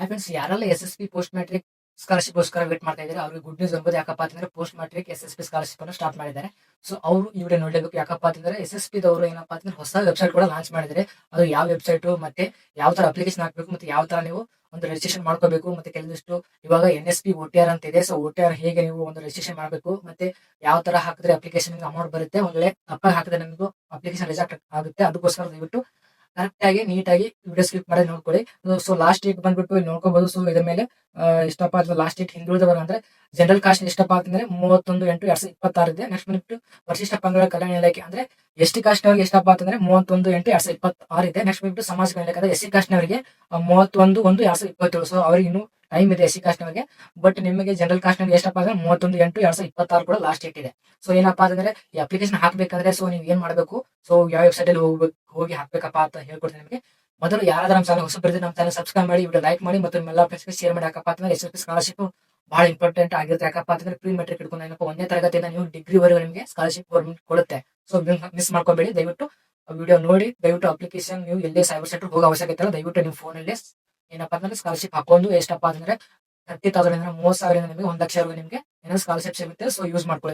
Friends, ಯಾರೆಲ್ಲ SSP post matrix ಸ್ಕಾಲರ್‌ಶಿಪ್‌ಗೋಸ್ಕರ wait ಮಾಡ್ತಾ ಇದ್ದಾರೆ ಅವ್ರಿಗೆ ಗುಡ್ ನ್ಯೂಸ್ ಅನ್ಬೋದು. ಯಾಕಪ್ಪ ಅಂತಂದ್ರೆ ಪೋಸ್ಟ್ ಮ್ಯಾಟ್ರಿಕ್ SSP ಸ್ಕಾಲರ್‌ಶಿಪ್ ಅನ್ನು ಸ್ಟಾರ್ಟ್ ಮಾಡಿದ್ದಾರೆ. ಸೊ ಅವರು ಈ ವಿಡಿಯೋ ನೋಡಲೇಬೇಕು. ಯಾಕಪ್ಪ ಅಂತಂದ್ರೆ SSP ದವರು ಏನಪ್ಪಾ ಅಂತಂದ್ರೆ ಹೊಸ ವೆಬ್ಸೈಟ್ ಕೂಡ ಲಾಂಚ್ ಮಾಡಿದ್ದಾರೆ. ಅದು ಯಾವ ವೆಬ್ಸೈಟ್ ಮತ್ತೆ ಯಾವ ತರ ಅಪ್ಲಿಕೇಶನ್ ಹಾಕಬೇಕು ಮತ್ತೆ ಯಾವ ತರ ನೀವು ಒಂದು ರಿಜಿಸ್ಟ್ರೇಷನ್ ಮಾಡ್ಕೋಬೇಕು ಮತ್ತೆ ಕೆಲವೊಂದಿಷ್ಟು ಇವಾಗ NSP OTR ಅಂತ ಇದೆ. ಸೊ OTR ಹೇಗೆ ನೀವು ಒಂದು ರಿಜಿಸ್ಟ್ರೇಷನ್ ಮಾಡಬೇಕು ಮತ್ತೆ ಯಾವ ತರ ಹಾಕಿದ್ರೆ ಅಪ್ಲಿಕೇಶನ್ ಅಮೌಂಟ್ ಬರುತ್ತೆ, ಒಂದ್ ವೇಳೆ ತಪ್ಪಾಗಿ ಹಾಕಿದ್ರೆ ನಿಮ್ದು ಅಪ್ಲಿಕೇಶನ್ ರಿಜೆಕ್ಟ್ ಆಗುತ್ತೆ. ಅದಕ್ಕೋಸ್ಕರ ದಯವಿಟ್ಟು ಕರೆಕ್ಟ್ ಆಗಿ ನೀಟಾಗಿ ವಿಡಿಯೋ ಸ್ಕಿಪ್ ಮಾಡಿ ನೋಡ್ಕೊಳ್ಳಿ. ಸೊ ಲಾಸ್ಟ್ ಡೇಟ್ ಬಂದ್ಬಿಟ್ಟು ಇಲ್ಲಿ ನೋಡ್ಕೋಬಹುದು. ಸೊ ಇದ್ರ ಮೇಲೆ ಎಷ್ಟಪ್ಪ ಅಥವಾ ಲಾಸ್ಟ್ ಡೇಟ್ ಹಿಂದುಳಿದವರು ಅಂದ್ರೆ ಜನರಲ್ ಕಾಸ್ಟ್ ಎಷ್ಟಪ್ಪ ಅಂತಂದ್ರೆ 31/8/2026 ಇದೆ. ನೆಕ್ಸ್ಟ್ ಬಂದ್ಬಿಟ್ಟು ಪರಿಶಿಷ್ಟ ಪಂಗಡ ಕಲ್ಯಾಣ ಇಲಾಖೆ ಅಂದ್ರೆ ST ಕಾಸ್ಟ್ ನವರಿಗೆ ಎಷ್ಟಪ್ಪ ಅಂತಂದ್ರೆ 31/8/2026 ಇದೆ. ನೆಕ್ಸ್ಟ್ ಬಂದ್ಬಿಟ್ಟು ಸಮಾಜ ಕಲ್ಯಾಣ ಇಲಾಖೆ SC ಕಾಸ್ಟ್ ನವರಿಗೆ 31/1/2027. ಸೊ ಅವ್ರಿಗೆ ಇನ್ನು ಟೈಮ್ ಇದೆ SC ಕಾಸ್ಟ್ ನವರಿಗೆ. ಬಟ್ ನಿಮಗೆ ಜನರಲ್ ಕಾಸ್ಟ್ ನವರಿಗೆ ಎಷ್ಟಪ್ಪ ಅಂದ್ರೆ 31/8/2026 ಕೂಡ ಲಾಸ್ಟ್ ಡೇಟ್ ಇದೆ. ಸೊ ಏನಪ್ಪಾ ಅಂತಂದ್ರೆ ಈ ಅಪ್ಲಿಕೇಶನ್ ಹಾಕ್ಬೇಕಂದ್ರೆ ಸೊ ನೀವು ಏನ್ ಮಾಡ್ಬೇಕು, ಸೊ ಯಾವ ವೆಬ್ಸೈಟ್ ಅಲ್ಲಿ ಹೋಗಿ ಹಾಕ್ಬೇಕಪ್ಪ ಅಂತ ಹೇಳ್ಕೊಡ್ತೀನಿ ನಿಮಗೆ. ಮೊದಲು ಯಾರಾದ್ರೂ ನಮ್ಮ ಚಾನಲ್ ಹೊಸಬರಿದ್ರೆ ನಮ್ಮ ಚಾನಲ್ ಸಬ್ಸ್ಕ್ರೈಬ್ ಮಾಡಿ, ವಿಡಿಯೋ ಲೈಕ್ ಮಾಡಿ ಮತ್ತು ನಿಮ್ಮೆಲ್ಲ ಫ್ರೆಂಡ್ಸ್ಗೆ ಶೇರ್ ಮಾಡಿ. ಯಾಕಪ್ಪ ಅಂತಂದ್ರೆ SSP ಸ್ಕಾಲರ್ಶಿಪ್ ಬಹಳ ಇಂಪಾರ್ಟೆಂಟ್ ಆಗಿರುತ್ತೆ. ಯಾಕಪ್ಪ ಅಂತಂದ್ರೆ ಪ್ರೀ ಮೆಟ್ರಿಕ್ ಹಿಡ್ಕೊಂಡು ಏನಪ್ಪ 1ನೇ ತರಗತಿಯಿಂದ ನೀವು ಡಿಗ್ರಿ ವರೆಗೂ ನಿಮಗೆ ಸ್ಕಾಲರ್ಶಿಪ್ ಗೌರ್ಮೆಂಟ್ ಕೊಡುತ್ತೆ. ಸೊ ಮಿಸ್ ಮಾಡ್ಕೋಬೇಡಿ. ದಯವಿಟ್ಟು ವಿಡಿಯೋ ನೋಡಿ ದಯವಿಟ್ಟು ಅಪ್ಲಿಕೇಶನ್ ನೀವು ಎಲ್ಲೇ ಸೈಬರ್ ಸೆಂಟರ್ ಹೋಗೋ ಅವಶ್ಯಕತೆ ಇಲ್ಲ. ದಯವಿಟ್ಟು ನಿಮ್ಮ ಫೋನಲ್ಲಿ ಏನಪ್ಪಾ ಅಂತಂದ್ರೆ ಸ್ಕಾಲರ್ಶಿಪ್ ಹಾಕೊಂಡು ಎಷ್ಟಪ್ಪ ಅಂತಂದ್ರೆ 30,000 30,000 ನಿಮಗೆ 1,00,000 ನಿಮಗೆ ಏನೋ ಸ್ಕಾಲರ್ಶಿಪ್ ಸಿಗುತ್ತೆ. ಸೊ ಯೂಸ್ ಮಾಡ್ಕೊಳ್ಳಿ.